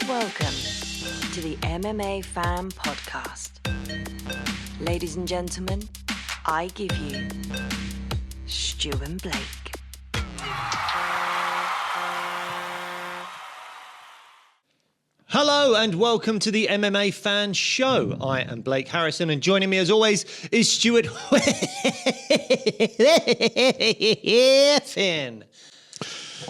Welcome to the MMA Fan Podcast. Ladies and gentlemen, I give you Stu and Blake. Hello and welcome to the MMA Fan Show. I am Blake Harrison and joining me as always is Stuart Finn.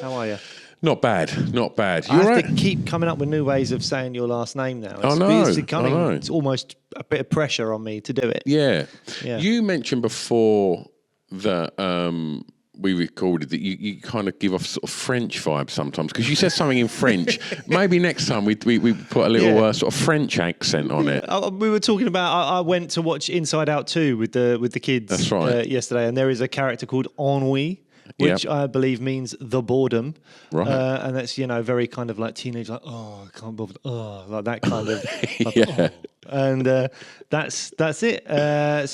How are you? Not bad, not bad. I have to keep coming up with new ways of saying your last name now. I know. It's almost a bit of pressure on me to do it. Yeah. Yeah. You mentioned before that we recorded that you kind of give off sort of French vibes sometimes because you said something in French. Maybe next time we put a little sort of French accent on it. We were talking about. I went to watch Inside Out 2 with the kids. That's right. Yesterday, and there is a character called Ennui, which I believe means the boredom. Right. And that's, very kind of like teenage, like, oh, I can't bother, like that kind of. Like, Yeah. And that's it. I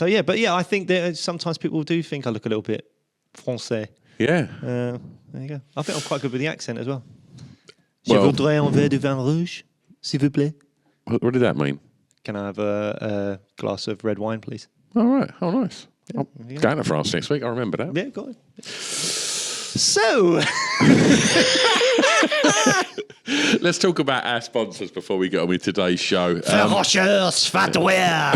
think that sometimes people do think I look a little bit français. Yeah. There you go. I think I'm quite good with the accent as well. Well- Je voudrais un verre de vin rouge, s'il vous plaît. What did that mean? Can I have a glass of red wine, please? All right. Oh, nice. I'm going to France next week. I remember that. Yeah, go on. So, Let's talk about our sponsors before we get on with today's show. Ferocious Fatwear.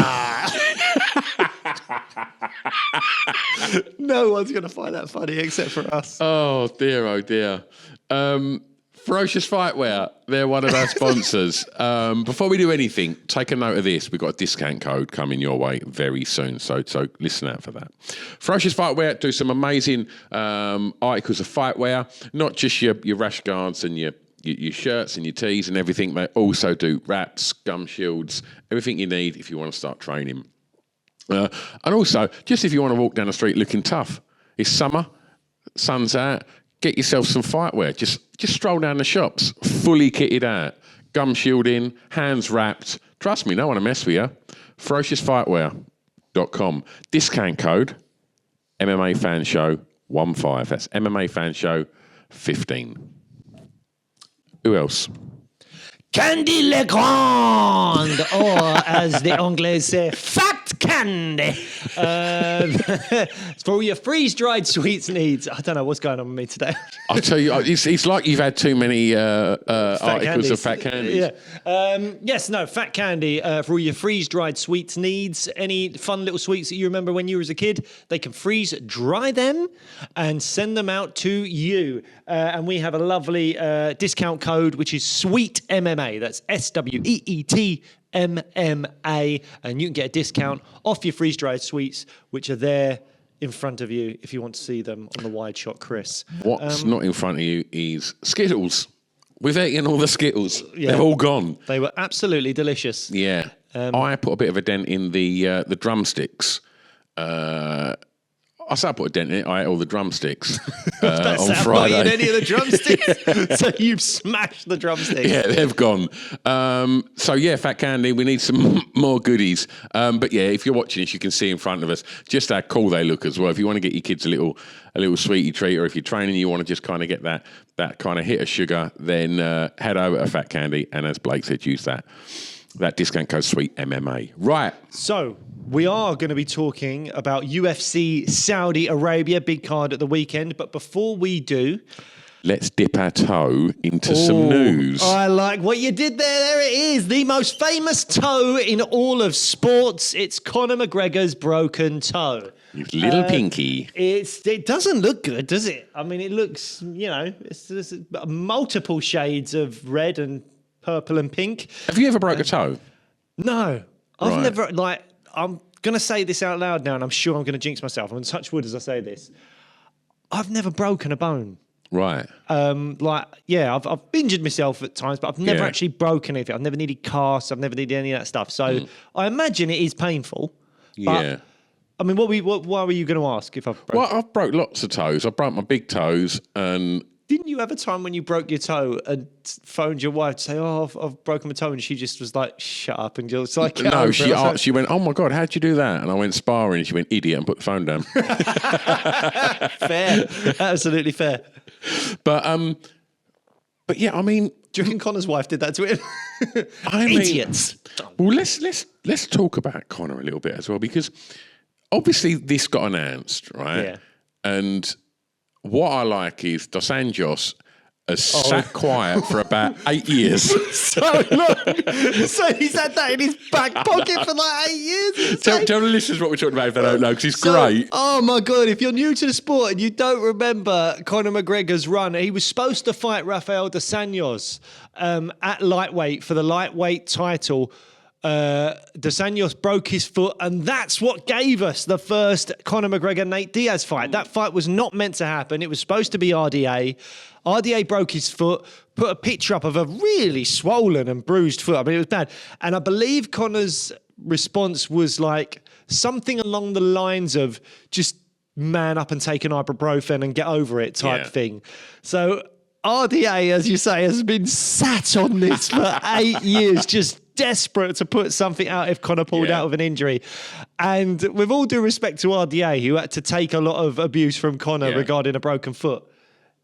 No one's going to find that funny except for us. Oh dear. Ferocious Fightwear, they're one of our sponsors. Before we do anything, take a note of this. We've got a discount code coming your way very soon, so listen out for that. Ferocious Fightwear do some amazing articles of fightwear, not just your rash guards and your shirts and your tees and everything. They also do wraps, gum shields, everything you need if you want to start training. And also, just if you want to walk down the street looking tough, it's summer, sun's out, get yourself some fightwear. Just stroll down the shops, fully kitted out, gum shielding, hands wrapped. Trust me, no one will mess with you. FerociousFightwear.com. Discount code MMA Fan Show 15. That's MMA Fan Show 15. Who else? Candy Le Grand, or as the Anglais say, fat candy. It's for all your freeze-dried sweets needs. I don't know what's going on with me today. I'll tell you, it's like you've had too many articles of fat candies. Yeah. Fat candy for all your freeze-dried sweets needs. Any fun little sweets that you remember when you were a kid, they can freeze-dry them and send them out to you. And we have a lovely discount code, which is SWEET MMA. That's SWEET MMA, and you can get a discount off your freeze-dried sweets, which are there in front of you if you want to see them on the wide shot, Chris. What's not in front of you is Skittles. We've eaten all the Skittles. Yeah. They're all gone. They were absolutely delicious. Yeah. I put a bit of a dent in the drumsticks. I said I put a dent in it. I ate all the drumsticks on Friday. Not eaten any of the drumsticks. So you've smashed the drumsticks. Yeah, they've gone. Fat candy, we need some more goodies. But yeah, if you're watching this, you can see in front of us just how cool they look as well. If you want to get your kids a little sweetie treat, or if you're training, you want to just kind of get that kind of hit of sugar, then head over to Fat Candy, and as Blake said, use that discount code SWEET MMA. Right. So we are going to be talking about UFC Saudi Arabia, big card at the weekend. But before we do, let's dip our toe into some news. I like what you did there. There it is. The most famous toe in all of sports. It's Conor McGregor's broken toe. His little pinky. It doesn't look good, does it? I mean, it looks, it's multiple shades of red and purple and pink. Have you ever broke a toe? No. I've Right. never, I'm going to say this out loud now, and I'm sure I'm going to jinx myself. I'm going to touch wood as I say this. I've never broken a bone. Right. I've injured myself at times, but I've never actually broken anything. I've never needed casts. I've never needed any of that stuff. So I imagine it is painful. But, Yeah. I mean, why were you going to ask if I've broken? Well, I've broke lots of toes. I broke my big toes, and Didn't you have a time when you broke your toe and phoned your wife to say, "Oh, I've broken my toe," and she just was like, "Shut up," and just like, no, she went, "Oh my God, how'd you do that?" And I went sparring, and she went, "Idiot," and put the phone down. Fair, absolutely fair. But yeah, I mean, Do you reckon Connor's wife did that to him? I mean, Idiots. Well, let's talk about Connor a little bit as well, because obviously this got announced, right? Yeah. And what I like is Dos Anjos has sat quiet for about 8 years. So long. So he's had that in his back pocket for like 8 years. Tell the listeners what we're talking about if they don't know, because he's great. Oh my God, if you're new to the sport and you don't remember Conor McGregor's run, he was supposed to fight Rafael Dos Anjos at lightweight for the lightweight title. Dos Anjos broke his foot, and that's what gave us the first Conor McGregor-Nate Diaz fight. That fight was not meant to happen. It was supposed to be RDA. RDA broke his foot, put a picture up of a really swollen and bruised foot. I mean, it was bad. And I believe Conor's response was like something along the lines of just man up and take an ibuprofen and get over it type thing. So RDA, as you say, has been sat on this for 8 years, just desperate to put something out if Conor pulled out of an injury. And with all due respect to RDA, who had to take a lot of abuse from Conor regarding a broken foot,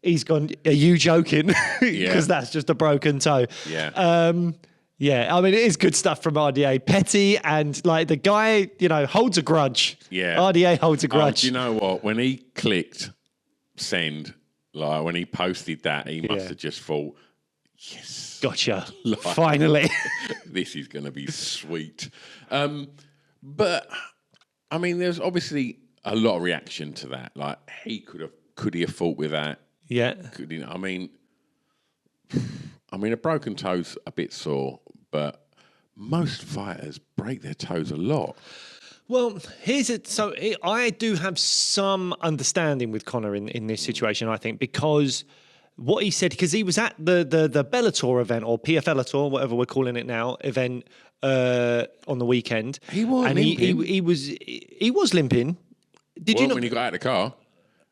he's gone, are you joking? Because that's just a broken toe. Yeah. I mean, it is good stuff from RDA. Petty and like the guy, holds a grudge. Yeah. RDA holds a grudge. Do you know what? When he clicked send, like when he posted that, he must have just thought, yes. Gotcha. Like, finally. This is going to be sweet. But, I mean, there's obviously a lot of reaction to that. Like, could he have fought with that? Yeah. Could he? I mean, a broken toe's a bit sore, but most fighters break their toes a lot. Well, here's it. So I do have some understanding with Conor in this situation, I think, because what he said, because he was at the Bellator event, or PFLator, whatever we're calling it now, event on the weekend. He was limping. He was limping. Did you not? When he got out of the car?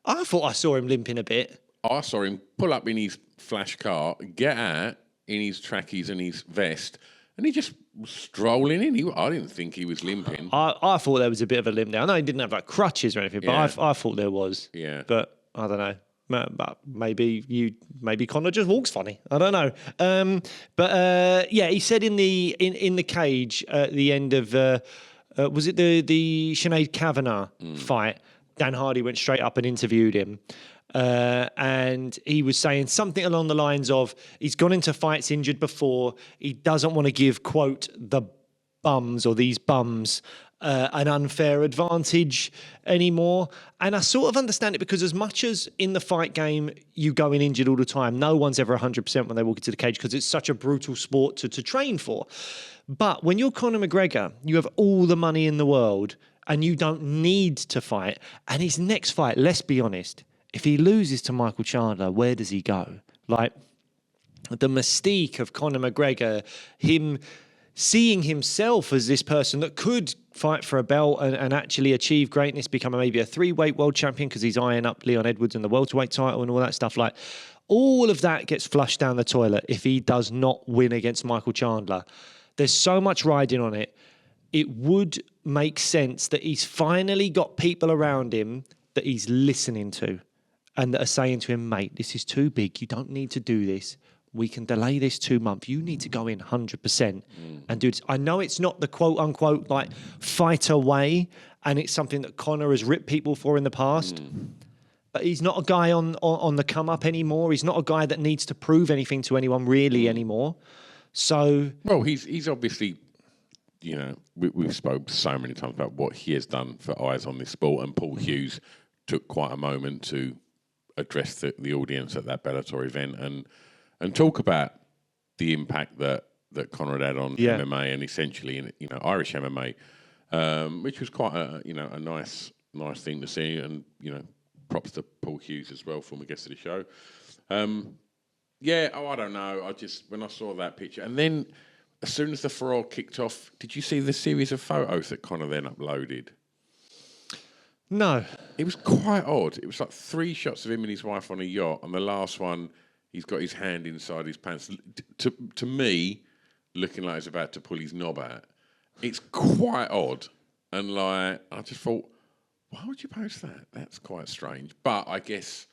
I thought I saw him limping a bit. I saw him pull up in his flash car, get out in his trackies and his vest, and he just was strolling in. I didn't think he was limping. I thought there was a bit of a limp there. I know he didn't have like crutches or anything, but I thought there was. Yeah. But I don't know. But maybe Conor just walks funny. I don't know. He said in the cage at the end of was it the Sinead Kavanagh fight? Dan Hardy went straight up and interviewed him. And he was saying something along the lines of he's gone into fights injured before. He doesn't want to give, quote, the bums or these bums an unfair advantage anymore. And I sort of understand it, because as much as in the fight game you go in injured all the time, no one's ever 100% when they walk into the cage, because it's such a brutal sport to train for. But when you're Conor McGregor, you have all the money in the world and you don't need to fight. And his next fight, let's be honest, if he loses to Michael Chandler, where does he go? Like, the mystique of Conor McGregor, him seeing himself as this person that could fight for a belt and actually achieve greatness, become maybe a 3-weight world champion because he's eyeing up Leon Edwards and the welterweight title and all that stuff. Like, all of that gets flushed down the toilet if he does not win against Michael Chandler. There's so much riding on it. It would make sense that he's finally got people around him that he's listening to and that are saying to him, mate, this is too big. You don't need to do this. We can delay this 2 months. You need to go in 100% and do this. I know it's not the quote unquote like fighter way, and it's something that Conor has ripped people for in the past. But he's not a guy on the come up anymore. He's not a guy that needs to prove anything to anyone really anymore. So, well, he's obviously, we've spoken so many times about what he has done for Eyes on This Sport, and Paul Hughes took quite a moment to address the audience at that Bellator event and talk about the impact that Conor had on MMA and essentially Irish MMA, which was quite a nice thing to see, and props to Paul Hughes as well, former guest of the show. I don't know. When I saw that picture, and then as soon as the furore kicked off, did you see the series of photos that Conor then uploaded? no. It was quite odd. It was like 3 shots of him and his wife on a yacht, and the last one, he's got his hand inside his pants. To me, looking like he's about to pull his knob out. It's quite odd, and I just thought, why would you post that? That's quite strange. But I guess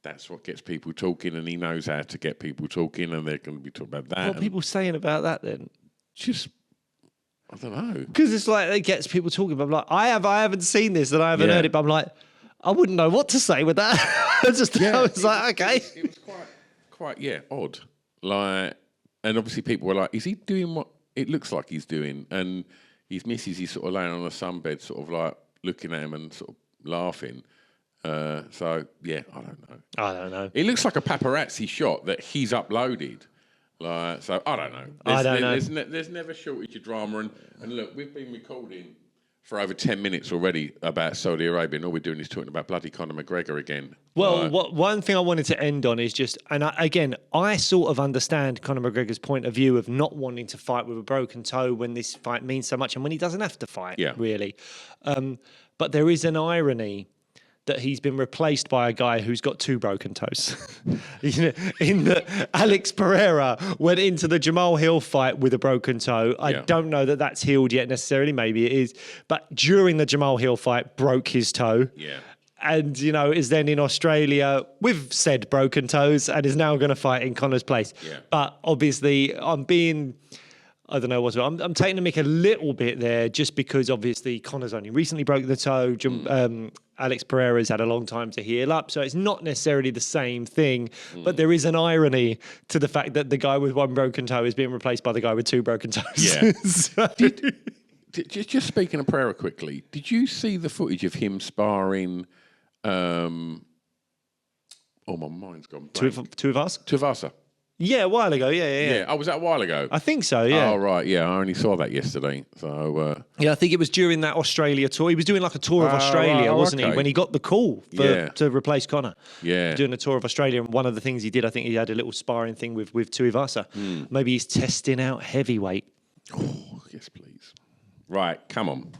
that's what gets people talking, and he knows how to get people talking, and they're going to be talking about that. What are people saying about that then? Just, I don't know. Because it's like it gets people talking. But I'm like, I haven't seen this and I haven't heard it. But I'm like, I wouldn't know what to say with that. I was like, okay. It was quite odd. Like, and obviously people were like, is he doing what it looks like he's doing? And his missus is sort of laying on a sunbed, sort of like looking at him and sort of laughing. So yeah, I don't know. It looks like a paparazzi shot that he's uploaded. Like, so I don't know. There's never shortage of drama. And look, we've been recording for over 10 minutes already about Saudi Arabia, and all we're doing is talking about bloody Conor McGregor again. Well, one thing I wanted to end on is just, and I sort of understand Conor McGregor's point of view of not wanting to fight with a broken toe when this fight means so much and when he doesn't have to fight, really. But there is an irony that he's been replaced by a guy who's got 2 broken toes. In that Alex Pereira went into the Jamal Hill fight with a broken toe. I don't know that that's healed yet necessarily. Maybe it is. But during the Jamal Hill fight, broke his toe. Yeah. And, is then in Australia with said broken toes and is now going to fight in Conor's place. Yeah. But obviously, I'm taking the mick a little bit there just because obviously Conor's only recently broke the toe. Alex Pereira's had a long time to heal up, so it's not necessarily the same thing. But there is an irony to the fact that the guy with 1 broken toe is being replaced by the guy with 2 broken toes. Yeah. Just speaking of Pereira quickly, did you see the footage of him sparring? My mind's gone blank. Tuivasa. Yeah, a while ago. Yeah. Oh, was that a while ago? I think so, yeah. Oh, right, yeah. I only saw that yesterday. So, I think it was during that Australia tour. He was doing like a tour of Australia, wasn't he? When he got the call to replace Conor. Yeah. Doing a tour of Australia. And one of the things he did, I think he had a little sparring thing with Tuivasa. Maybe he's testing out heavyweight. Oh, yes, please. Right, come on.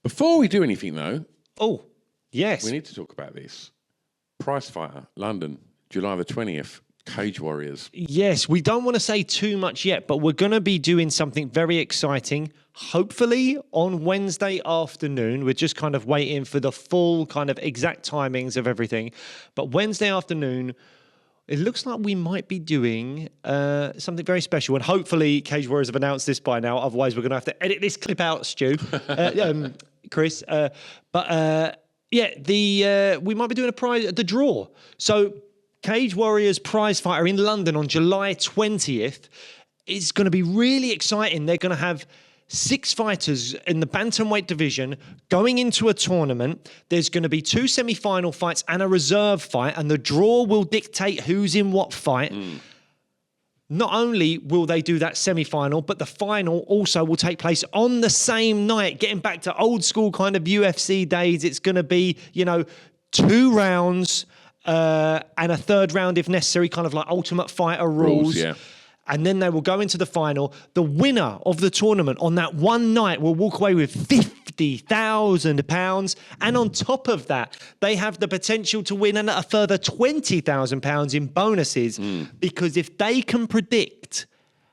Before we do anything, though. Oh, yes. We need to talk about this. Prize Fighter, London, July the 20th. Cage Warriors. Yes, we don't want to say too much yet, but we're going to be doing something very exciting, hopefully on Wednesday afternoon. We're just kind of waiting for the full kind of exact timings of everything. But Wednesday afternoon, it looks like we might be doing something very special. And hopefully Cage Warriors have announced this by now. Otherwise, we're going to have to edit this clip out, Stu, Chris. We might be doing the draw. So Cage Warriors prize fighter in London on July 20th is going to be really exciting. They're going to have 6 fighters in the bantamweight division going into a tournament. There's going to be 2 semi-final fights and a reserve fight, and the draw will dictate who's in what fight. Not only will they do that semi-final, but the final also will take place on the same night. Getting back to old school kind of UFC days, it's going to be, 2 rounds, and a 3rd round if necessary, kind of like Ultimate Fighter rules. And then they will go into the final. The winner of the tournament on that one night will walk away with £50,000. And on top of that, they have the potential to win a further £20,000 in bonuses. Because if they can predict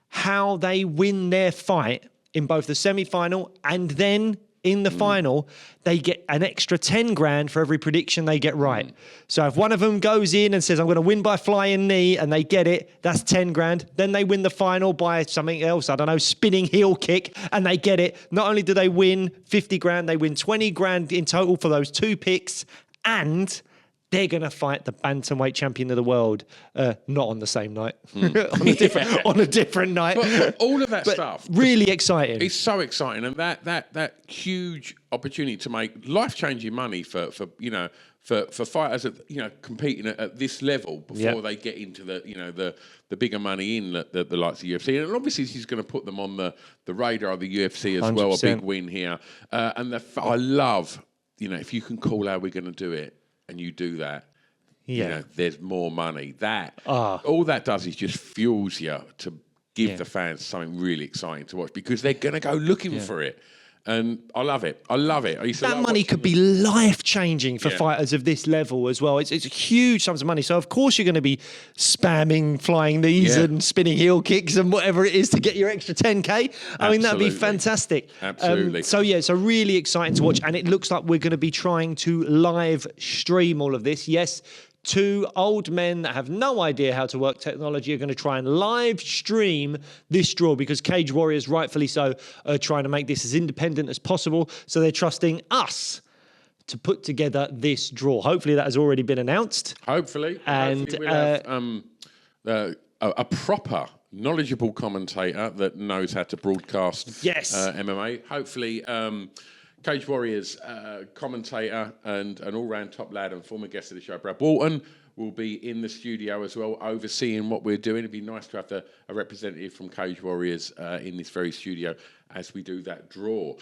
how they win their fight in both the semi-final and then in the final, they get an extra 10 grand for every prediction they get right. So if one of them goes in and says, I'm going to win by flying knee, and they get it, that's 10 grand. Then they win the final by something else, I don't know, spinning heel kick, and they get it. Not only do they win 50 grand, they win 20 grand in total for those 2 picks, and they're going to fight the bantamweight champion of the world, not on the same night, on a different night. But all of that stuff, really exciting. It's so exciting, and that huge opportunity to make life-changing money for fighters that competing at this level before they get into the bigger money in the likes of UFC, and obviously she's going to put them on the radar of the UFC as 100%. Well. A big win here, and I love if you can call how we're going to do it. And you do that, there's more money. All that does is just fuels you to give the fans something really exciting to watch because they're going to go looking for it. And I love it. I used to that money could be life-changing for fighters of this level as well. It's a huge sums of money. So, of course, you're going to be spamming flying knees and spinning heel kicks and whatever it is to get your extra 10K. I mean, that'd be fantastic. Absolutely. So really exciting to watch. And it looks like we're going to be trying to live stream all of this. Yes, two old men that have no idea how to work technology are going to try and live stream this draw because Cage Warriors, rightfully so, are trying to make this as independent as possible. So they're trusting us to put together this draw. Hopefully that has already been announced. Hopefully. And hopefully we'll have a proper, knowledgeable commentator that knows how to broadcast MMA. Hopefully Cage Warriors commentator and an all-round top lad and former guest of the show, Brad Walton, will be in the studio as well, overseeing what we're doing. It'd be nice to have a representative from Cage Warriors in this very studio as we do that draw.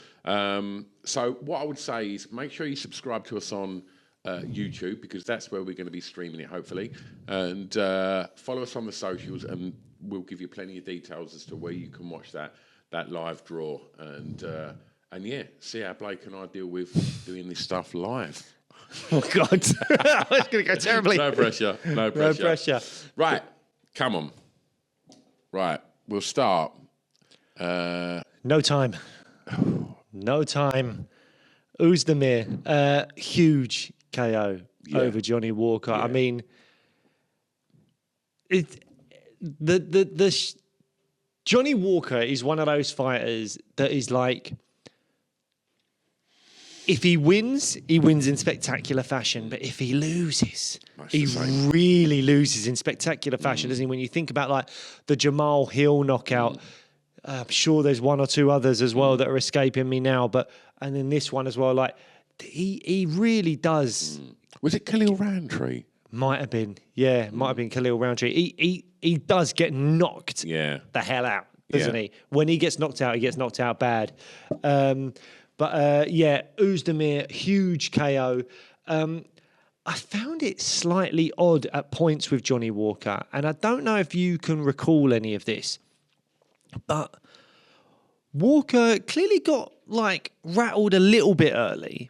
So what I would say is make sure you subscribe to us on YouTube, because that's where we're going to be streaming it, hopefully. And follow us on the socials, and we'll give you plenty of details as to where you can watch that live draw. And yeah, see how Blake and I deal with doing this stuff live. Oh, God. It's going to go terribly. No pressure. No pressure. Right. Come on. Right. We'll start. No time. No time. Oezdemir, huge KO over Johnny Walker. Yeah. I mean, Johnny Walker is one of those fighters that is like, if he wins in spectacular fashion. But if he loses, he really loses in spectacular fashion, doesn't he? When you think about like the Jamal Hill knockout, I'm sure there's one or two others as well that are escaping me now. And then this one as well, like he really does. Was it Khalil Roundtree? Might have been, might have been Khalil Roundtree. He does get knocked the hell out, doesn't he? When he gets knocked out bad. Oezdemir, huge KO. I found it slightly odd at points with Johnny Walker, and I don't know if you can recall any of this, but Walker clearly got like rattled a little bit early,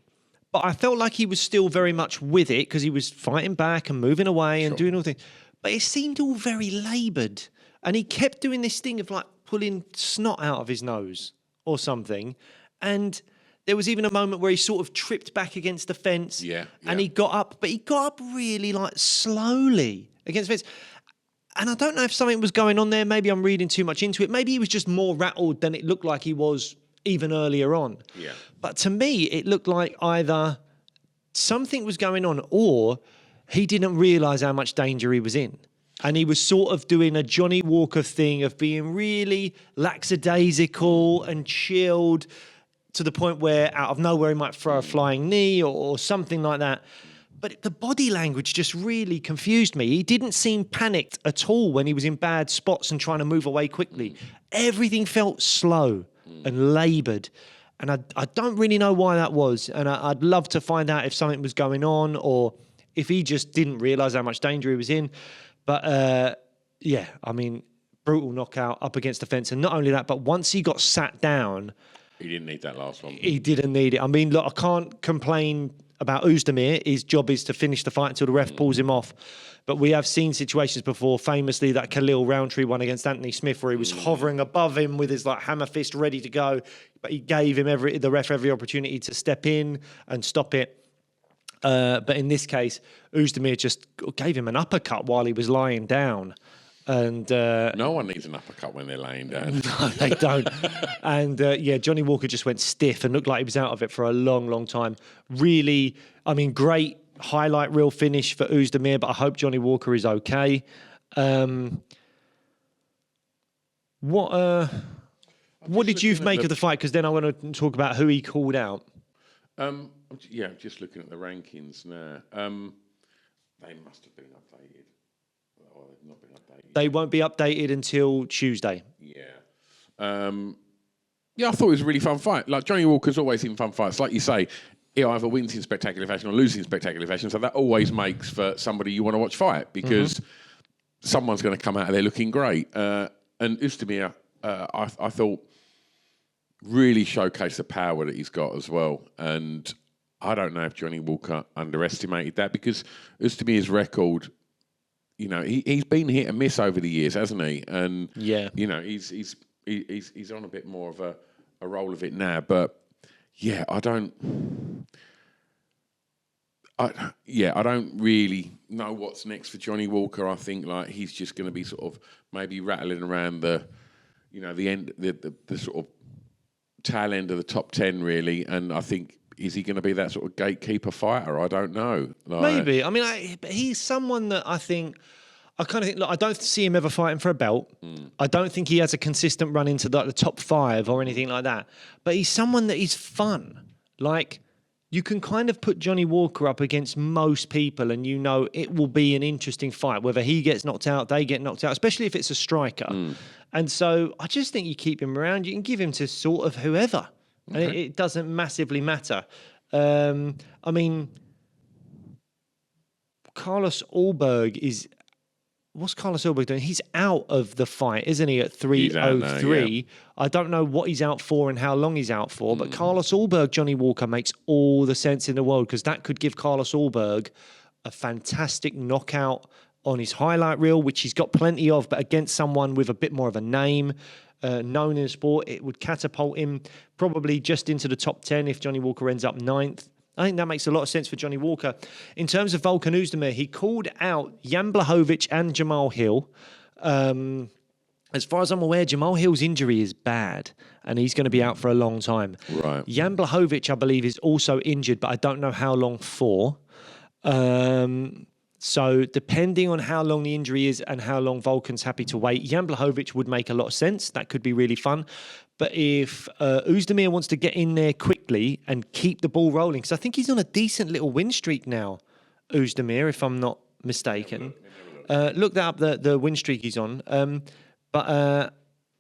but I felt like he was still very much with it because he was fighting back and moving away and doing all things. But it seemed all very laboured, and he kept doing this thing of like pulling snot out of his nose or something, and there was even a moment where he sort of tripped back against the fence and he got up, but he got up really like slowly against the fence. And I don't know if something was going on there. Maybe I'm reading too much into it. Maybe he was just more rattled than it looked like he was even earlier on. Yeah. But to me, it looked like either something was going on or he didn't realise how much danger he was in. And he was sort of doing a Johnny Walker thing of being really lackadaisical and chilled, to the point where out of nowhere he might throw a flying knee or something like that. But the body language just really confused me. He didn't seem panicked at all when he was in bad spots and trying to move away quickly. Everything felt slow and laboured. And I don't really know why that was. And I'd love to find out if something was going on or if he just didn't realise how much danger he was in. But I mean, brutal knockout up against the fence. And not only that, but once he got sat down, he didn't need that last one. He didn't need it. I mean, look, I can't complain about Oezdemir. His job is to finish the fight until the ref pulls him off. But we have seen situations before, famously that Khalil Roundtree one against Anthony Smith, where he was hovering above him with his like hammer fist ready to go, but he gave him the ref every opportunity to step in and stop it. But in this case, Oezdemir just gave him an uppercut while he was lying down. And no one needs an uppercut when they're laying down. No, they don't. And Johnny Walker just went stiff and looked like he was out of it for a long, long time. Really, I mean, great highlight reel finish for Oezdemir, but I hope Johnny Walker is okay. What did you make of the fight? Because then I want to talk about who he called out. I'm just looking at the rankings now. They must have been updated. Or they've not been updated. They won't be updated until Tuesday. Yeah. I thought it was a really fun fight. Like, Johnny Walker's always in fun fights. Like you say, he either wins in spectacular fashion or loses in spectacular fashion. So that always makes for somebody you want to watch fight because someone's going to come out of there looking great. And Oezdemir, I thought, really showcased the power that he's got as well. And I don't know if Johnny Walker underestimated that because Oezdemir's record, you know, he's been hit and miss over the years, hasn't he? And you know, he's on a bit more of a roll of it now. But yeah, I don't really know what's next for Johnny Walker. I think like he's just going to be sort of maybe rattling around the end, the sort of tail end of the top 10 really. And I think, is he going to be that sort of gatekeeper fighter? I don't know. Maybe. I mean, he's someone that I think. I kind of think, look, I don't see him ever fighting for a belt. I don't think he has a consistent run into the top 5 or anything like that. But he's someone that is fun. Like, you can kind of put Johnny Walker up against most people and it will be an interesting fight. Whether he gets knocked out, they get knocked out, especially if it's a striker. And so I just think you keep him around. You can give him to sort of whoever. Okay. And it doesn't massively matter. I mean, Carlos Ulberg is... What's Carlos Ulberg doing? He's out of the fight, isn't he, at 3:03? Yeah. I don't know what he's out for and how long he's out for, but Carlos Ulberg, Johnny Walker makes all the sense in the world because that could give Carlos Ulberg a fantastic knockout on his highlight reel, which he's got plenty of, but against someone with a bit more of a name, known in the sport, it would catapult him probably just into the top 10 if Johnny Walker ends up 9th. I think that makes a lot of sense for Johnny Walker. In terms of Volkan Oezdemir, he called out Jan Blachowicz and Jamal Hill. As far as I'm aware, Jamal Hill's injury is bad, and he's going to be out for a long time. Right. Jan Blachowicz, I believe, is also injured, but I don't know how long for. So depending on how long the injury is and how long Volkan's happy to wait, Jan Blachowicz would make a lot of sense. That could be really fun. But if Oezdemir wants to get in there quickly and keep the ball rolling, because I think he's on a decent little win streak now, Oezdemir, if I'm not mistaken. Look that up, the win streak he's on. But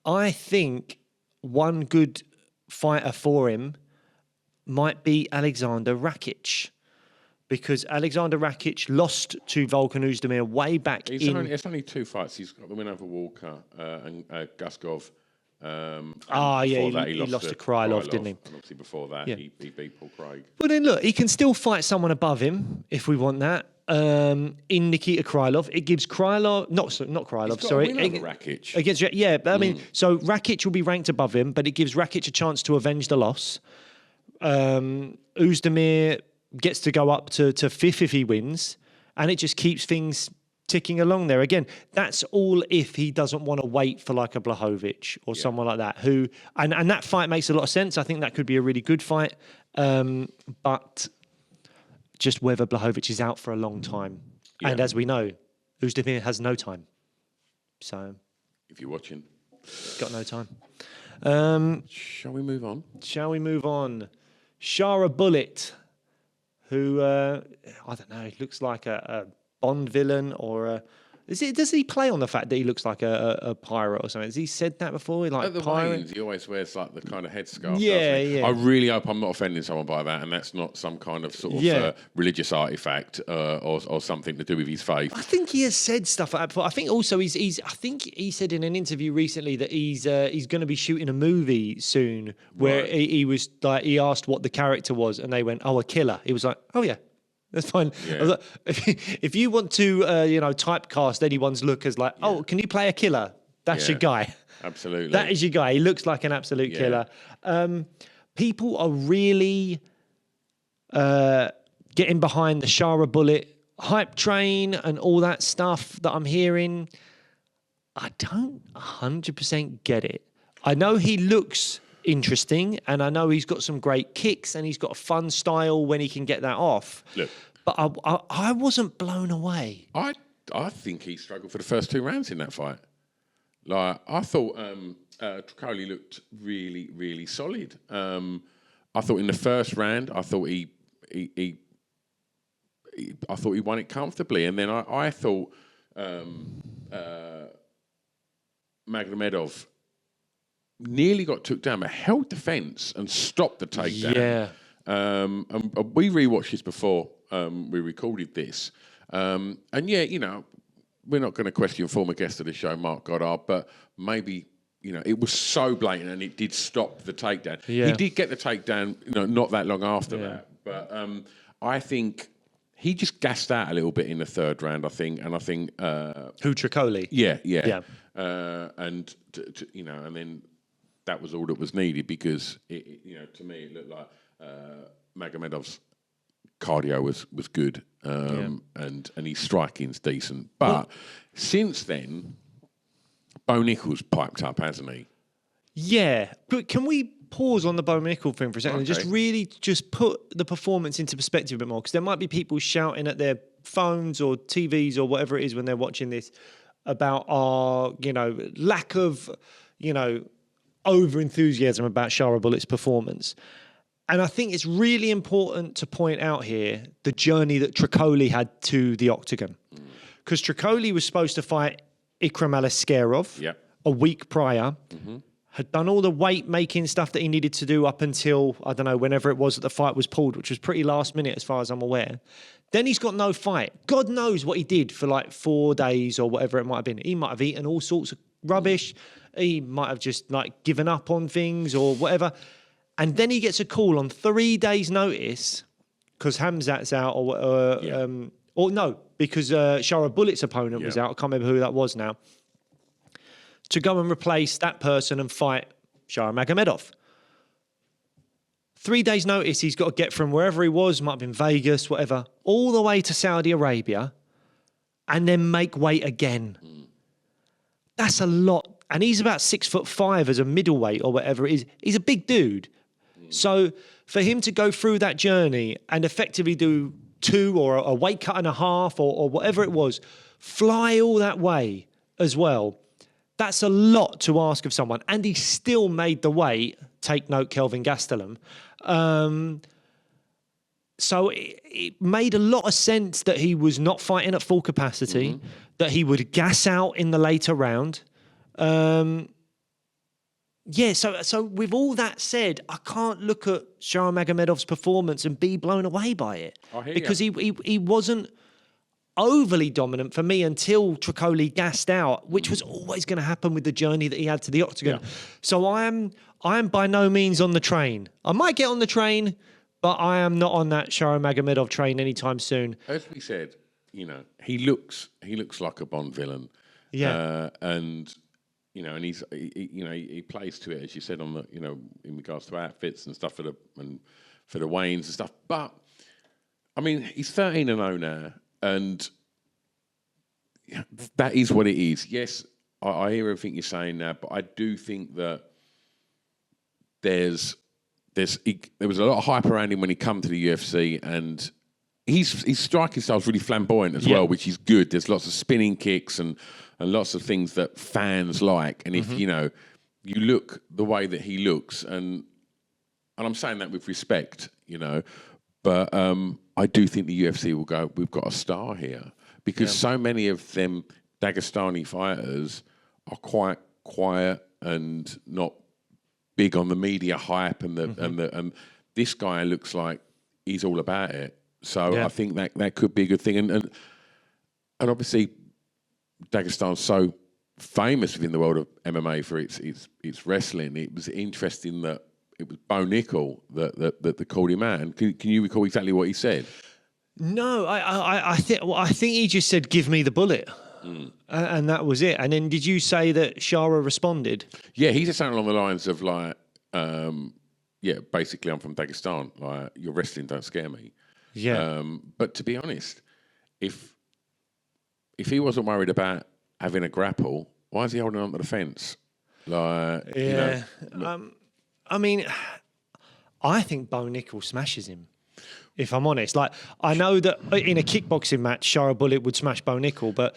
I think one good fighter for him might be Alexander Rakic. Because Alexander Rakic lost to Volkan Oezdemir way back It's only 2 fights. He's got the win over Walker and Guskov. He lost to Krylov, didn't he? And obviously before that, he beat Paul Craig. Well, then look, he can still fight someone above him if we want that. In Nikita Krylov, it gives Krylov, not Krylov, sorry, Rakic against I mean, so Rakic will be ranked above him, but it gives Rakic a chance to avenge the loss. Oezdemir gets to go up to 5th if he wins, and it just keeps things ticking along there. Again, that's all if he doesn't want to wait for like a Blachowicz or someone like that. And that fight makes a lot of sense. I think that could be a really good fight, but just whether Blachowicz is out for a long time. Yeah. And as we know, Oezdemir has no time. So, if you're watching, got no time. Shall we move on? Shara Bullet, who, I don't know, looks like a Bond villain or a... Does he play on the fact that he looks like a pirate or something? Has he said that before? Like at the pirate? weigh-ins, he always wears like the kind of headscarf. Yeah. I really hope I'm not offending someone by that, and that's not some kind of sort of religious artifact or something to do with his faith. I think he has said stuff like that before. I think also I think he said in an interview recently that he's going to be shooting a movie soon where he was like, he asked what the character was, and they went, "Oh, a killer." He was like, "Oh yeah." That's fine. Yeah. I was like, if you want to, typecast anyone's look as like, oh, can you play a killer? That's your guy. Absolutely. That is your guy. He looks like an absolute killer. People are really getting behind the Shara Bullet hype train and all that stuff that I'm hearing. I don't 100% get it. I know he looks interesting, and I know he's got some great kicks, and he's got a fun style when he can get that off. Look, but I wasn't blown away. I think he struggled for the first 2 rounds in that fight. Like I thought, Tricoli looked really, really solid. I thought in the first round, I thought he won it comfortably, and then I thought Magomedov nearly got took down, but held defence and stopped the takedown. Yeah. And we rewatched this before we recorded this. And we're not going to question former guest of the show, Mark Goddard, but maybe, it was so blatant and it did stop the takedown. Yeah. He did get the takedown, not that long after that. But I think he just gassed out a little bit in the 3rd round, I think. And I think... Who, Tricoli? Yeah. And, and then... that was all that was needed because, to me, it looked like Magomedov's cardio was good, and his striking's decent. But since then, Bo Nickal's piped up, hasn't he? Yeah, but can we pause on the Bo Nickel thing for a second and just really just put the performance into perspective a bit more? Because there might be people shouting at their phones or TVs or whatever it is when they're watching this about our, lack of, over enthusiasm about Shara Bullett's performance. And I think it's really important to point out here the journey that Tricoli had to the octagon. Because Tricoli was supposed to fight Ikram Aliskerov a week prior, had done all the weight-making stuff that he needed to do up until, I don't know, whenever it was that the fight was pulled, which was pretty last minute as far as I'm aware. Then he's got no fight. God knows what he did for like 4 days or whatever it might have been. He might have eaten all sorts of rubbish. He might have just like given up on things or whatever. And then he gets a call on 3 days' notice because Hamzat's out or no, because Shara Bullett's opponent was out. I can't remember who that was now. To go and replace that person and fight Shara Magomedov. 3 days' notice he's got to get from wherever he was, might have been Vegas, whatever, all the way to Saudi Arabia and then make weight again. That's a lot. And he's about 6'5" as a middleweight or whatever it is. He's a big dude. So for him to go through that journey and effectively do 2 or a weight cut and a half or whatever it was, fly all that way as well, that's a lot to ask of someone. And he still made the weight, take note, Kelvin Gastelum. So it made a lot of sense that he was not fighting at full capacity, that he would gas out in the later round. So with all that said, I can't look at Shara Magomedov's performance and be blown away by it. Because he wasn't overly dominant for me until Tricoli gassed out, which was always going to happen with the journey that he had to the octagon. So I am by no means on the train. I might get on the train, but I am not on that Shara Magomedov train anytime soon. As we said, he looks like a Bond villain. And he plays to it, as you said, on the in regards to outfits and stuff for the weigh-ins and stuff. But I mean, he's 13-0 now, and that is what it is. Yes, I hear everything you're saying now, but I do think that there was a lot of hype around him when he come to the UFC, and his striking style is really flamboyant as well, which is good. There's lots of spinning kicks and lots of things that fans like. And if you look the way that he looks, and I'm saying that with respect, but I do think the UFC will go, we've got a star here, because so many of them Dagestani fighters are quite quiet and not big on the media hype, and this guy looks like he's all about it. So I think that could be a good thing, and obviously Dagestan's so famous within the world of MMA for its wrestling. It was interesting that it was Bo Nickel that called him out. And can you recall exactly what he said? No, I think he just said, "Give me the bullet." And that was it. And then did you say that Shara responded? Yeah, he said something along the lines of like, basically, I'm from Dagestan. Like, your wrestling don't scare me. Yeah. But to be honest, if he wasn't worried about having a grapple, why is he holding on to the fence? Like, I mean, I think Bo Nickel smashes him. If I'm honest, like, I know that in a kickboxing match, Shara Bullet would smash Bo Nickel, but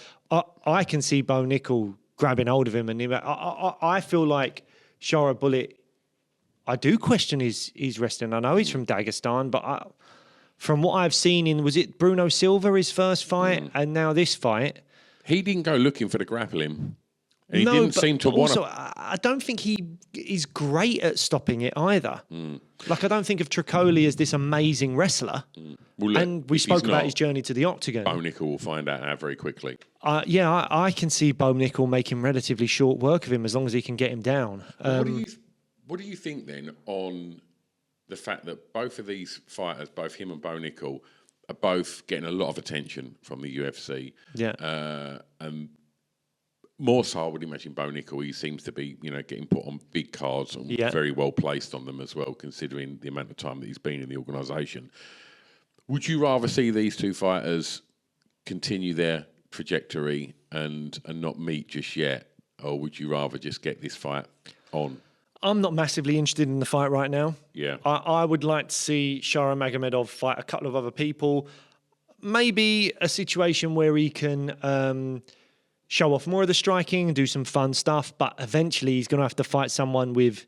I can see Bo Nickel grabbing hold of him, and I feel like Shara Bullet. I do question his wrestling. I know he's from Dagestan, but from what I've seen was it Bruno Silva, his first fight, and now this fight? He didn't go looking for the grappling. And he didn't seem to want to. I don't think he is great at stopping it either. Like, I don't think of Tricoli as this amazing wrestler. Well, look, and we spoke about his journey to the octagon. Bo Nickel will find out very quickly. I can see Bo Nickel making relatively short work of him as long as he can get him down. What do you think then on the fact that both of these fighters, both him and Bo Nickel, are both getting a lot of attention from the UFC? Yeah. And more so, I would imagine Bo Nickel, he seems to be, getting put on big cards and very well placed on them as well, considering the amount of time that he's been in the organisation. Would you rather see these two fighters continue their trajectory and not meet just yet, or would you rather just get this fight on? I'm not massively interested in the fight right now. Yeah. I would like to see Shara Magomedov fight a couple of other people. Maybe a situation where he can show off more of the striking and do some fun stuff, but eventually he's going to have to fight someone with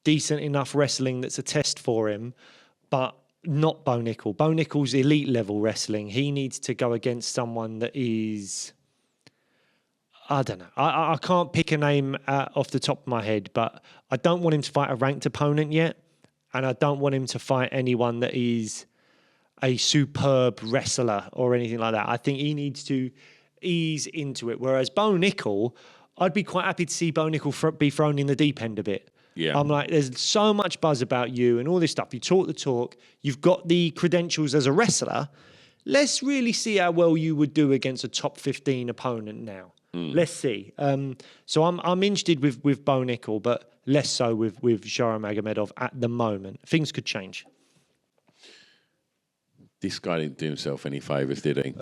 decent enough wrestling that's a test for him, but not Bo Nickel. Bo Nickel's elite level wrestling. He needs to go against someone that is... I don't know. I can't pick a name off the top of my head, but I don't want him to fight a ranked opponent yet, and I don't want him to fight anyone that is a superb wrestler or anything like that. I think he needs to ease into it. Whereas Bo Nickel, I'd be quite happy to see Bo Nickel be thrown in the deep end a bit. Yeah. I'm like, there's so much buzz about you and all this stuff. You talk the talk. You've got the credentials as a wrestler. Let's really see how well you would do against a top 15 opponent now. Let's see. So I'm interested with Bo Nickel, but less so with Shara Magomedov at the moment. Things could change. This guy didn't do himself any favours, did he?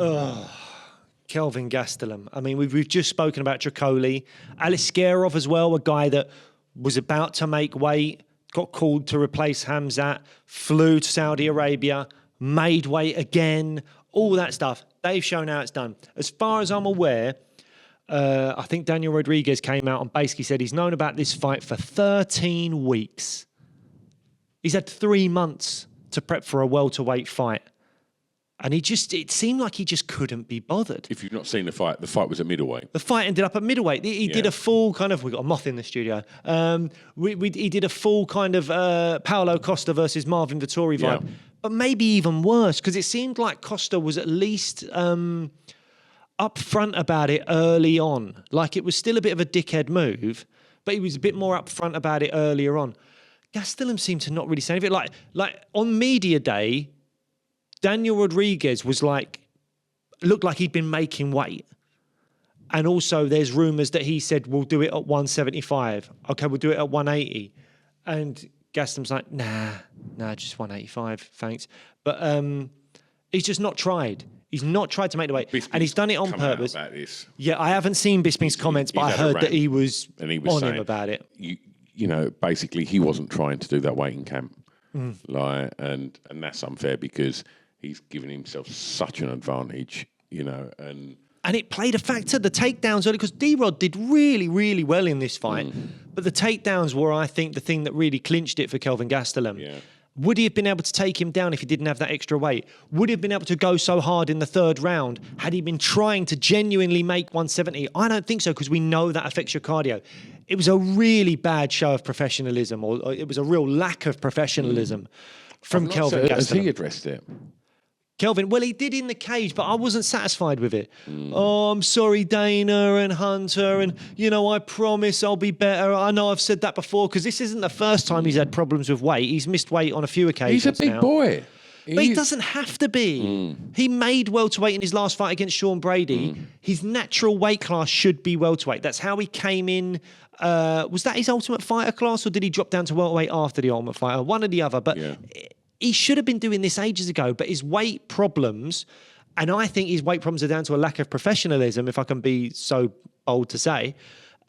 Kelvin Gastelum. I mean, we've just spoken about Tricoli. Aliskerov as well, a guy that was about to make weight, got called to replace Hamzat, flew to Saudi Arabia, made weight again, all that stuff. They've shown how it's done. As far as I'm aware... I think Daniel Rodriguez came out and basically said he's known about this fight for 13 weeks. He's had 3 months to prep for a welterweight fight. And it seemed like he just couldn't be bothered. If you've not seen the fight was at middleweight. The fight ended up at middleweight. He did a full kind of, we got a moth in the studio. He did a full kind of Paulo Costa versus Marvin Vettori vibe. Yeah. But maybe even worse, because it seemed like Costa was at least... upfront about it early on. Like it was still a bit of a dickhead move, but he was a bit more upfront about it earlier on. Gastelum seemed to not really say anything. Like on media day, Daniel Rodriguez was looked like he'd been making weight. And also there's rumours that he said, we'll do it at 175. Okay, we'll do it at 180. And Gastelum's like, nah, just 185, thanks. But he's just not tried. He's not tried to make the weight, and he's done it on purpose. About this. Yeah, I haven't seen Bisping's comments, but I heard that he was on him about it. You know, basically, he wasn't trying to do that weight in camp, and that's unfair because he's given himself such an advantage, you know, and it played a factor. The takedowns early because D-Rod did really, really well in this fight, but the takedowns were, I think, the thing that really clinched it for Kelvin Gastelum. Yeah. Would he have been able to take him down if he didn't have that extra weight? Would he have been able to go so hard in the third round had he been trying to genuinely make 170? I don't think so, because we know that affects your cardio. It was a really bad show of professionalism, or it was a real lack of professionalism from Kelvin Gastelum. Has he addressed it? Kelvin, well, he did in the cage, but I wasn't satisfied with it. Oh, I'm sorry, Dana and Hunter, and, you know, I promise I'll be better. I know I've said that before, because this isn't the first time he's had problems with weight. He's missed weight on a few occasions. He's a big boy. But he doesn't have to be. He made welterweight in his last fight against Sean Brady. His natural weight class should be welterweight. That's how he came in. Was that his Ultimate Fighter class, or did he drop down to welterweight after the Ultimate Fighter? One or the other. But he should have been doing this ages ago. But his weight problems, and I think his weight problems are down to a lack of professionalism, if I can be so bold to say,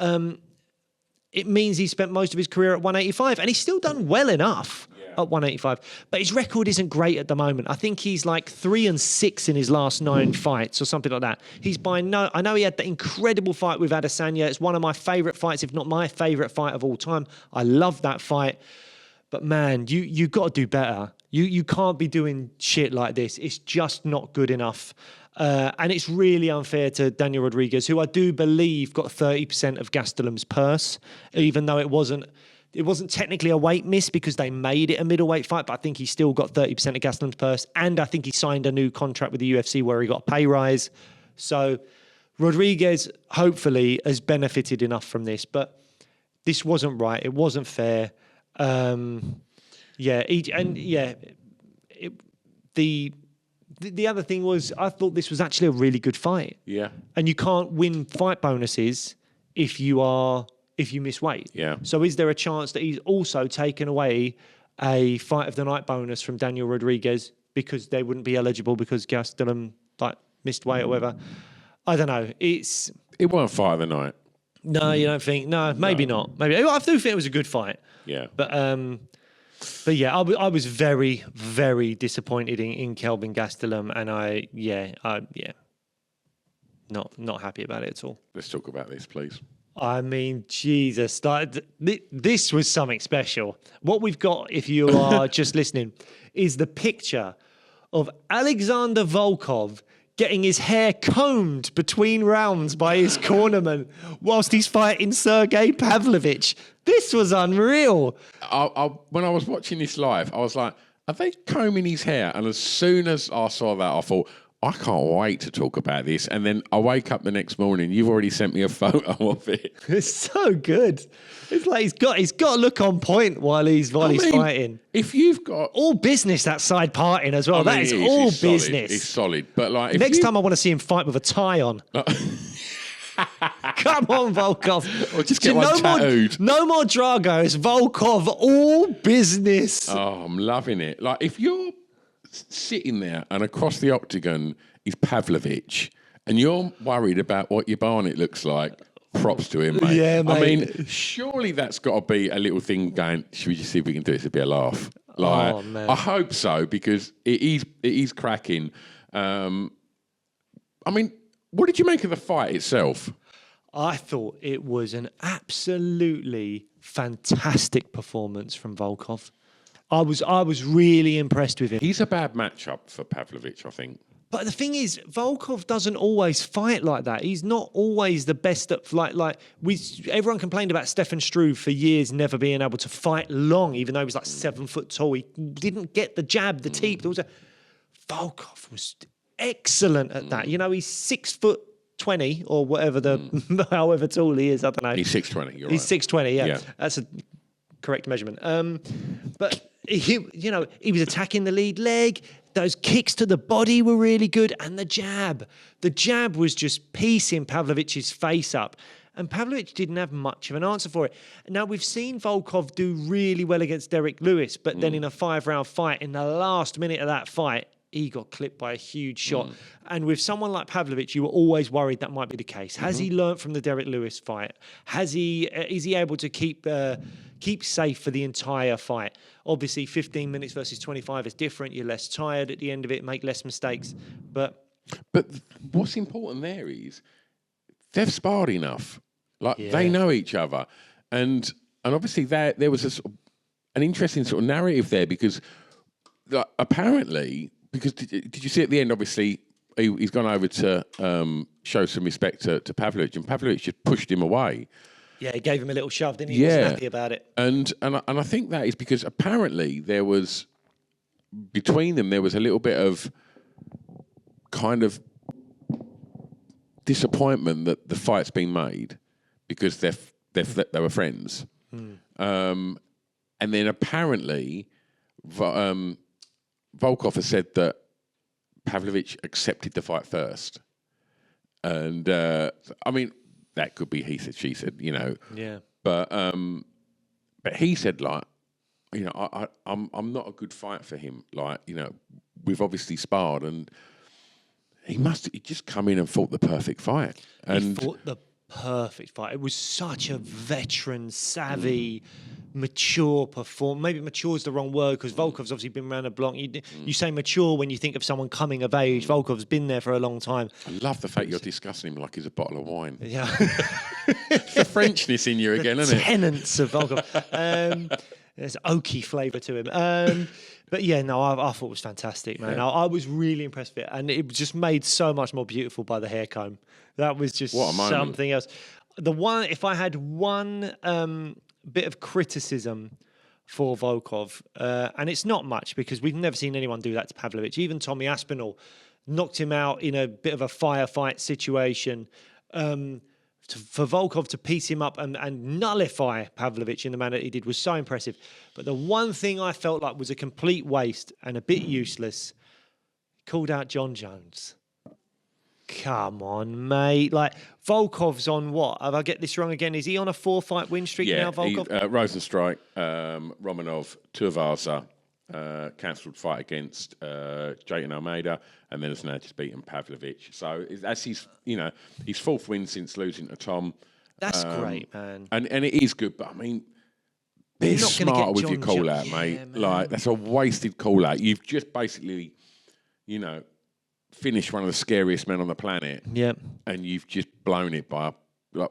it means he spent most of his career at 185, and he's still done well enough at 185. But his record isn't great at the moment. I think he's like 3-6 in his last 9 fights or something like that. I know he had that incredible fight with Adesanya. It's one of my favourite fights, if not my favourite fight of all time. I love that fight. But man, you got to do better. You can't be doing shit like this. It's just not good enough. And it's really unfair to Daniel Rodriguez, who I do believe got 30% of Gastelum's purse, even though it wasn't technically a weight miss because they made it a middleweight fight, but I think he still got 30% of Gastelum's purse. And I think he signed a new contract with the UFC where he got a pay rise. So Rodriguez, hopefully, has benefited enough from this. But this wasn't right. It wasn't fair. The other thing was, I thought this was actually a really good fight. Yeah. And you can't win fight bonuses if you miss weight. Yeah. So is there a chance that he's also taken away a fight of the night bonus from Daniel Rodriguez because they wouldn't be eligible because Gastelum missed weight or whatever. I don't know. It wasn't fight of the night. No, you don't think? No, maybe not. Maybe I do think it was a good fight. Yeah. But yeah, I was very, very disappointed in Kelvin Gastelum, and not happy about it at all. Let's talk about this, please. I mean, Jesus, this was something special. What we've got, if you are just listening, is the picture of Alexander Volkov getting his hair combed between rounds by his cornerman whilst he's fighting Sergey Pavlovich. This was unreal. When I was watching this live, I was like, are they combing his hair? And as soon as I saw that, I thought, I can't wait to talk about this. And then I wake up the next morning, you've already sent me a photo of it. It's so good. It's like he's got to look on point while he's fighting. If you've got all business, that side parting as well. That is all business. It's solid. But like next time I want to see him fight with a tie on. Come on, Volkov. Or just get one tattooed. No more Dragos. Volkov, all business. Oh, I'm loving it. Like if you're sitting there and across the octagon is Pavlovich and you're worried about what your Barnett looks like, props to him, mate. Yeah, mate. I mean, surely that's got to be a little thing going, should we just see if we can do it to be a laugh? Like, oh, man. I hope so, because it is cracking. I mean, what did you make of the fight itself? I thought it was an absolutely fantastic performance from Volkov. I was really impressed with him. He's a bad matchup for Pavlovich, I think. But the thing is, Volkov doesn't always fight like that. He's not always the best at everyone complained about Stefan Struve for years never being able to fight long, even though he was like 7 foot tall. He didn't get the jab, the teep. Volkov was excellent at that. You know, he's 6'20" or whatever however tall he is. I don't know. He's 6'20". You're He's right. 6'20". Yeah, that's a correct measurement. But he was attacking the lead leg. Those kicks to the body were really good, and the jab was just piecing Pavlovich's face up. And Pavlovich didn't have much of an answer for it. Now, we've seen Volkov do really well against Derek Lewis, but then in a 5-round fight, in the last minute of that fight, he got clipped by a huge shot. And with someone like Pavlovich, you were always worried that might be the case. Has he learnt from the Derek Lewis fight? Is he able to keep safe for the entire fight? Obviously, 15 minutes versus 25 is different. You're less tired at the end of it, make less mistakes. But what's important there is they've sparred enough. They know each other. And obviously there was an interesting sort of narrative there because apparently... Because did you see at the end, obviously, he's gone over to show some respect to Pavlovich, and Pavlovich just pushed him away. Yeah, he gave him a little shove, didn't he? He wasn't happy about it. And I think that is because apparently between them, there was a little bit of kind of disappointment that the fight's been made because they were friends. And then apparently... Volkov has said that Pavlovich accepted the fight first. And, I mean, that could be he said, she said, you know. Yeah. But he said, like, you know, I'm not a good fight for him. Like, you know, we've obviously sparred and he just come in and fought the perfect fight. And he fought the perfect fight. It was such a veteran, savvy... mature perform. Maybe mature is the wrong word because Volkov's obviously been around the block. You say mature when you think of someone coming of age. Volkov's been there for a long time. I love the fact you're discussing him like he's a bottle of wine. Yeah. The Frenchness in you again, isn't it? Tenets of Volkov. There's oaky flavour to him. But yeah, no, I thought it was fantastic, man. I was really impressed with it. And it was just made so much more beautiful by the hair comb. That was just something else. If I had one bit of criticism for Volkov, and it's not much because we've never seen anyone do that to Pavlovich. Even Tommy Aspinall knocked him out in a bit of a firefight situation. For Volkov to piece him up and nullify Pavlovich in the manner that he did was so impressive. But the one thing I felt like was a complete waste and a bit useless, he called out John Jones. Come on, mate. Like, Volkov's on what? Have I get this wrong again? Is he on a 4-fight win streak now, Volkov? Rosenstrike, Romanov, Tuivasa, cancelled fight against Jayton Almeida, and then has now just beaten Pavlovich. So that's his fourth win since losing to Tom. That's great, man. And it is good, but I mean, be You're not gonna smarter get with your John call Jo- out, Yeah, mate. man. Like, that's a wasted call out. You've just basically, finished one of the scariest men on the planet. Yeah. And you've just blown it by, like,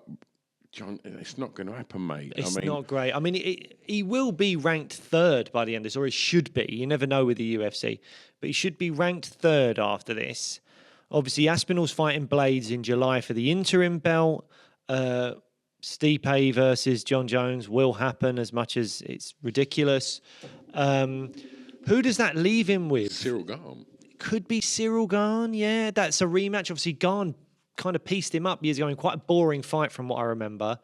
John, it's not going to happen, mate. It's not great. I mean, he will be ranked third by the end of this, or he should be. You never know with the UFC. But he should be ranked third after this. Obviously, Aspinall's fighting Blades in July for the interim belt. Stipe versus John Jones will happen, as much as it's ridiculous. Who does that leave him with? Cyril Gahn. Could be Cyril Gahn, yeah. That's a rematch. Obviously, Gahn kind of pieced him up years ago in quite a boring fight from what I remember.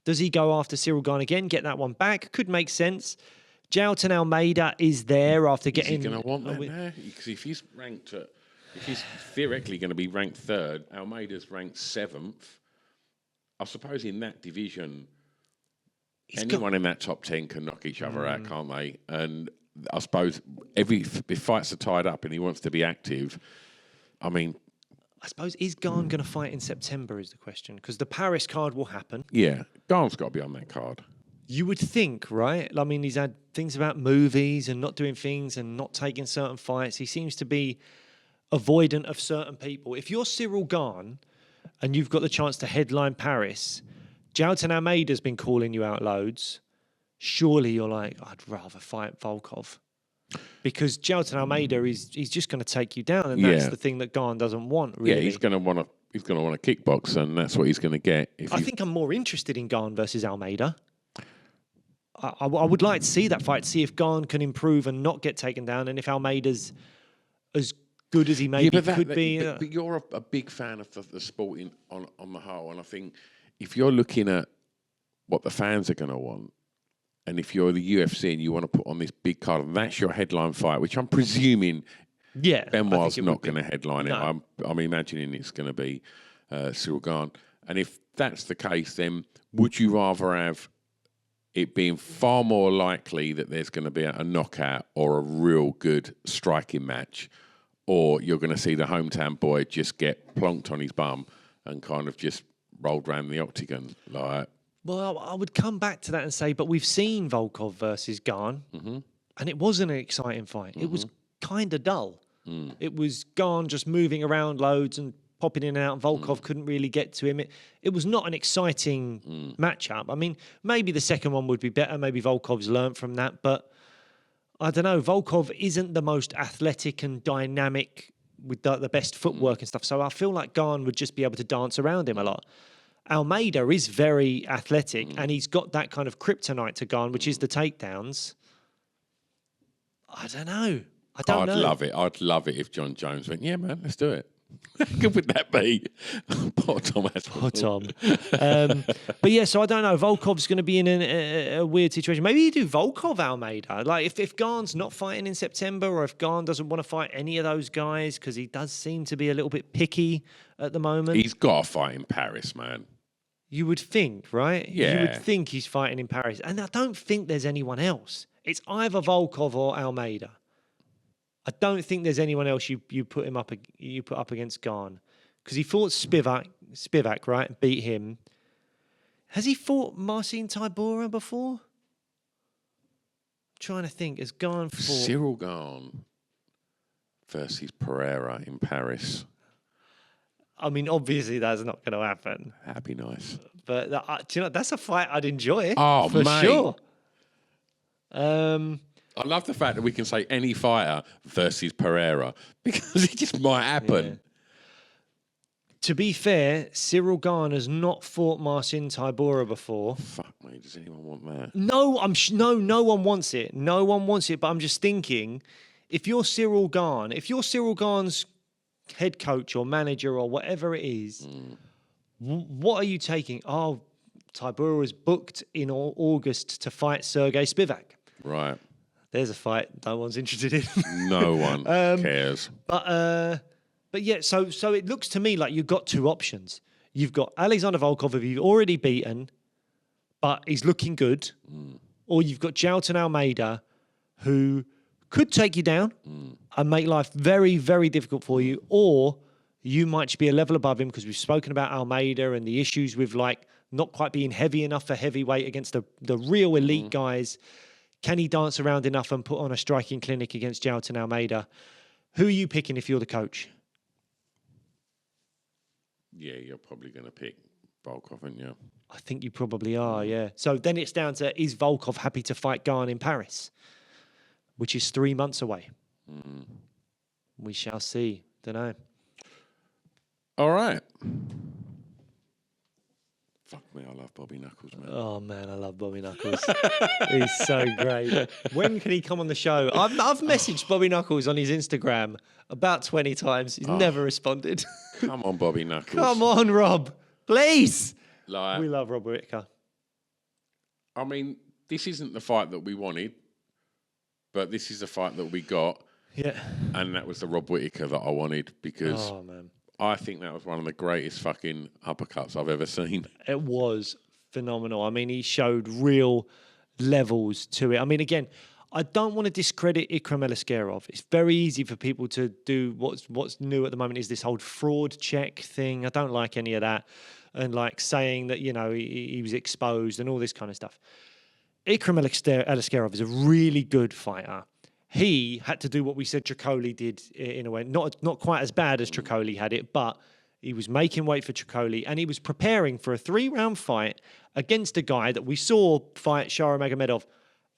Does he go after Cyril Gahn again, get that one back? Could make sense. Jailton Almeida is there after getting... Is he going to want that there? Because if he's theoretically going to be ranked third, Almeida's ranked seventh. I suppose in that division, anyone in that top 10 can knock each other out, can't they? And I suppose if fights are tied up and he wants to be active, I mean... I suppose, is Gahn going to fight in September is the question, because the Paris card will happen. Yeah, Gahn's got to be on that card. You would think, right? I mean, he's had things about movies and not doing things and not taking certain fights. He seems to be avoidant of certain people. If you're Cyril Gahn and you've got the chance to headline Paris, Jailton Almeida's been calling you out loads. Surely you're like, I'd rather fight Volkov. Because Jailton Almeida he's just going to take you down, and that's the thing that Gahn doesn't want. Really, yeah, he's going to want to kickbox, and that's what he's going to get. I think I'm more interested in Gahn versus Almeida. I would like to see that fight, see if Gahn can improve and not get taken down, and if Almeida's as good as he maybe could be. But you're a big fan of the sport on the whole, and I think if you're looking at what the fans are going to want, and if you're the UFC and you want to put on this big card, and that's your headline fight, which I'm presuming Benoit's not going to headline it. I'm imagining it's going to be Cyril Gahn. And if that's the case, then would you rather have it being far more likely that there's going to be a knockout or a real good striking match, or you're going to see the hometown boy just get plonked on his bum and kind of just rolled around the octagon like... Well, I would come back to that and say, but we've seen Volkov versus Gahn, and it wasn't an exciting fight. It was kind of dull. It was Gahn just moving around loads and popping in and out, and Volkov couldn't really get to him. It was not an exciting matchup. I mean, maybe the second one would be better. Maybe Volkov's learned from that, but I don't know. Volkov isn't the most athletic and dynamic with the best footwork and stuff, so I feel like Gahn would just be able to dance around him a lot. Almeida is very athletic, and he's got that kind of kryptonite to Gahn, which is the takedowns. I don't know. I'd love it. I'd love it if John Jones went, yeah, man, let's do it. How good would that be? Poor Tom. Poor Tom. But yeah, so I don't know. Volkov's going to be in a weird situation. Maybe you do Volkov Almeida. Like if Gahn's not fighting in September, or if Gahn doesn't want to fight any of those guys, because he does seem to be a little bit picky at the moment. He's got to fight in Paris, man. You would think, right? Yeah. You would think he's fighting in Paris. And I don't think there's anyone else. It's either Volkov or Almeida. I don't think there's anyone else you put up against Gahn. Because he fought Spivak, right? And beat him. Has he fought Marcin Tybura before? I'm trying to think. Has Gahn fought... Cyril Gahn versus Pereira in Paris. I mean, obviously that's not going to happen. That'd be nice. But do you know, that's a fight I'd enjoy. Oh, for mate. sure. I love the fact that we can say any fighter versus Pereira, because it just might happen. Yeah. To be fair, Cyril Gahn has not fought Marcin Tybura before. Fuck me, does anyone want that? No, no one wants it. No one wants it. But I'm just thinking, if you're Cyril Gahn's head coach or manager or whatever it is, what are you taking? Oh, Tybura was booked in August to fight Sergey Spivak. Right. There's a fight no one's interested in. No one cares. But yeah, so it looks to me like you've got two options. You've got Alexander Volkov, who you've already beaten, but he's looking good. Or you've got Jailton Almeida, who could take you down and make life very, very difficult for you, or you might just be a level above him, because we've spoken about Almeida and the issues with like not quite being heavy enough for heavyweight against the real elite guys. Can he dance around enough and put on a striking clinic against Jailton Almeida? Who are you picking if you're the coach? Yeah, you're probably going to pick Volkov, aren't you? I think you probably are, yeah. So then it's down to, is Volkov happy to fight Gane in Paris, which is 3 months away? We shall see. Don't know. All right. Fuck me, I love Bobby Knuckles, man. Oh, man, I love Bobby Knuckles. He's so great. When can he come on the show? I've messaged Bobby Knuckles on his Instagram about 20 times. He's never responded. Come on, Bobby Knuckles. Come on, Rob. Please. Like, We love Rob Whittaker. I mean, this isn't the fight that we wanted, but this is the fight that we got. Yeah. And that was the Rob Whittaker that I wanted, because Man. I think that was one of the greatest fucking uppercuts I've ever seen. It was phenomenal. I mean, he showed real levels to it. I mean, again, I don't want to discredit Ikram Eliskerov. It's very easy for people to do what's new at the moment is this whole fraud check thing. I don't like any of that. And like saying that, you know, he was exposed and all this kind of stuff. Ikram Eliskerov is a really good fighter. He had to do what we said Tricoli did in a way. Not quite as bad as Tricoli had it, but he was making weight for Tricoli, and he was preparing for a 3-round fight against a guy that we saw fight Shara Magomedov.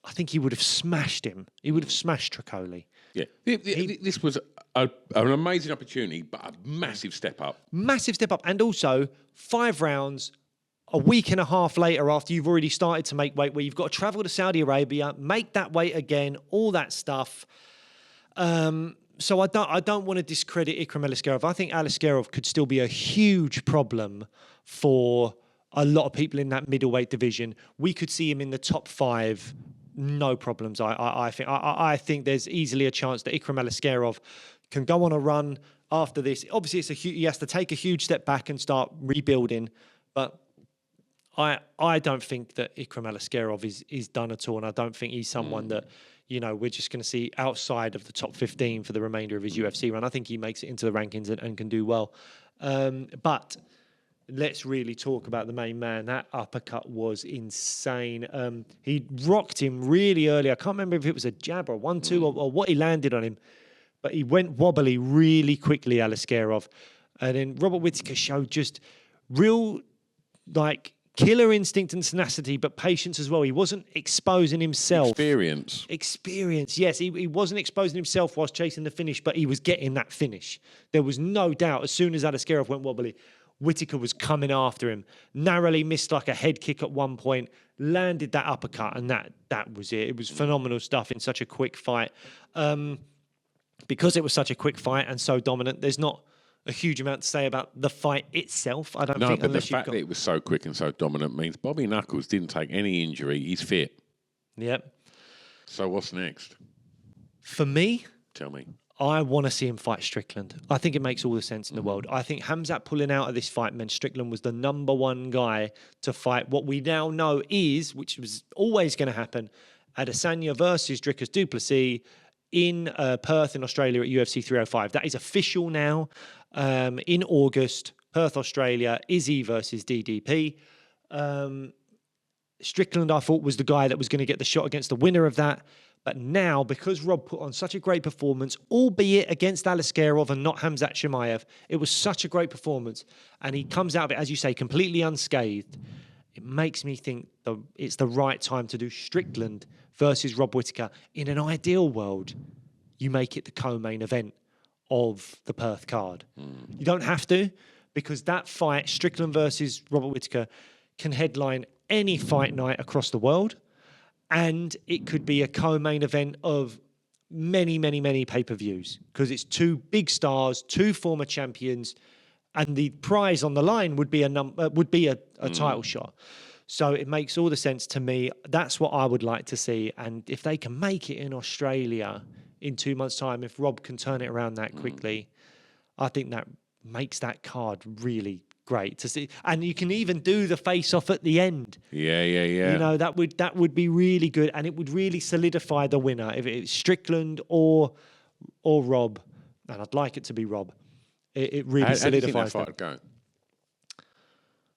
I think he would have smashed him. He would have smashed Tricoli. Yeah. This was an amazing opportunity, but a massive step up. Massive step up. And also 5 rounds a week and a half later after you've already started to make weight, where you've got to travel to Saudi Arabia, make that weight again, all that stuff. So I don't want to discredit Ikram Eliskerov. I think Eliskerov could still be a huge problem for a lot of people in that middleweight division. We could see him in the top 5, no problems. I think there's easily a chance that Ikram Eliskerov can go on a run after this. Obviously, he has to take a huge step back and start rebuilding, but I don't think that Ikram Eliskerov is done at all, and I don't think he's someone that, you know, we're just going to see outside of the top 15 for the remainder of his UFC run. I think he makes it into the rankings and can do well. But let's really talk about the main man. That uppercut was insane. He rocked him really early. I can't remember if it was a jab or 1-2 or what he landed on him, but he went wobbly really quickly, Eliskerov. And then Robert Whittaker showed just real, like, killer instinct and tenacity, but patience as well. He wasn't exposing himself. Experience, yes. He wasn't exposing himself whilst chasing the finish, but he was getting that finish. There was no doubt. As soon as Eliskerov went wobbly, Whittaker was coming after him. Narrowly missed like a head kick at one point, landed that uppercut, and that was it. It was phenomenal stuff in such a quick fight. Because it was such a quick fight and so dominant, there's not a huge amount to say about the fight itself, I don't think. No, but the fact that it was so quick and so dominant means Bobby Knuckles didn't take any injury. He's fit. Yep. So what's next? For me, Tell me. I want to see him fight Strickland. I think it makes all the sense in the world. I think Khamzat pulling out of this fight meant Strickland was the number one guy to fight what we now know is, which was always going to happen, Adesanya versus Dricus du Plessis in Perth in Australia at UFC 305. That is official now. In August, Perth, Australia, Izzy versus DDP. Strickland, I thought, was the guy that was going to get the shot against the winner of that. But now, because Rob put on such a great performance, albeit against Eliskerov and not Khamzat Chimaev, it was such a great performance, and he comes out of it, as you say, completely unscathed. It makes me think it's the right time to do Strickland versus Rob Whittaker. In an ideal world, you make it the co-main event of the Perth card. You don't have to, because that fight, Strickland versus Robert Whittaker, can headline any fight night across the world, and it could be a co-main event of many, many, many pay-per-views, because it's 2 big stars, 2 former champions, and the prize on the line would be a title shot. So it makes all the sense to me. That's what I would like to see, and if they can make it in Australia in 2 months' time, if Rob can turn it around that quickly, I think that makes that card really great to see. And you can even do the face-off at the end. Yeah. You know, that would be really good, and it would really solidify the winner if it's Strickland or Rob. And I'd like it to be Rob. It really solidifies how do you think that fight them. would go?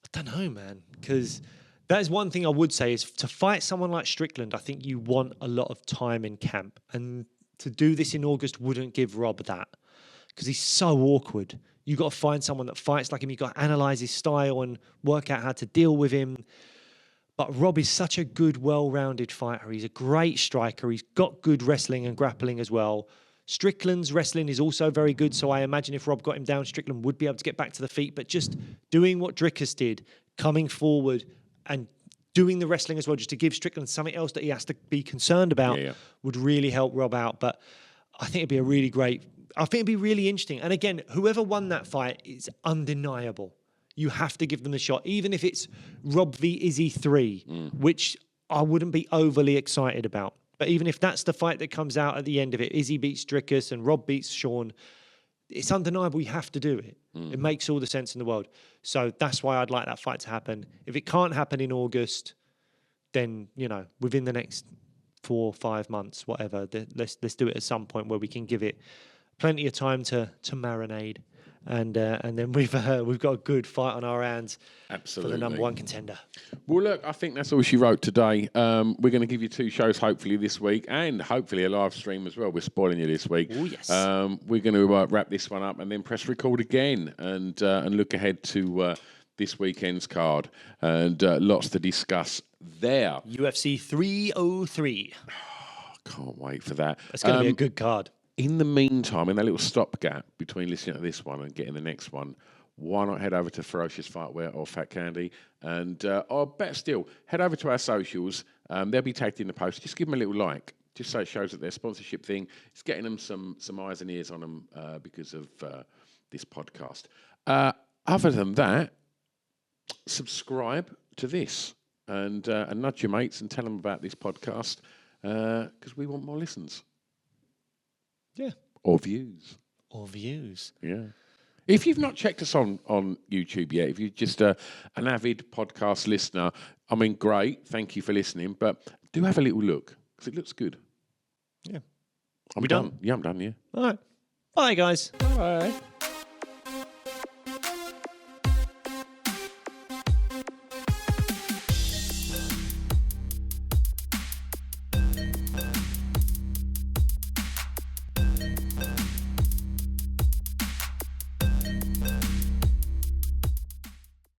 I don't know, man, because that is one thing I would say is to fight someone like Strickland, I think you want a lot of time in camp. And to do this in August wouldn't give Rob that because he's so awkward. You got to find someone that fights like him. You got to analyze his style and work out how to deal with him. But Rob is such a good, well-rounded fighter. He's a great striker. He's got good wrestling and grappling as well. Strickland's wrestling is also very good. So I imagine if Rob got him down, Strickland would be able to get back to the feet. But just doing what Drickus did, coming forward and doing the wrestling as well, just to give Strickland something else that he has to be concerned about, would really help Rob out. But I think it'd be it'd be really interesting. And again, whoever won that fight is undeniable. You have to give them the shot, even if it's Rob v Izzy 3, which I wouldn't be overly excited about. But even if that's the fight that comes out at the end of it, Izzy beats Drickus and Rob beats Sean, it's undeniable you have to do it. It makes all the sense in the world. So that's why I'd like that fight to happen. If it can't happen in August, then, you know, within the next 4 or 5 months, whatever, let's do it at some point where we can give it plenty of time to marinade. And then we've got a good fight on our hands. Absolutely. For the number 1 contender. Well, look, I think that's all she wrote today. We're going to give you 2 shows hopefully this week, and hopefully a live stream as well. We're spoiling you this week. Oh yes. We're going to wrap this one up and then press record again and look ahead to this weekend's card and lots to discuss there. UFC 303. Can't wait for that. It's going to be a good card. In the meantime, in that little stopgap between listening to this one and getting the next one, why not head over to Ferocious Fightwear or Fat Candy? And, or better still, head over to our socials. They'll be tagged in the post. Just give them a little like, just so it shows that their sponsorship thing is getting them some eyes and ears on them because of this podcast. Other than that, subscribe to this and nudge your mates and tell them about this podcast because we want more listens. Yeah. Or views. Yeah. If you've not checked us on YouTube yet, if you're just an avid podcast listener, I mean, great. Thank you for listening. But do have a little look because it looks good. Yeah. I'm done. Yeah, I'm done, yeah. All right. Bye, guys. Bye.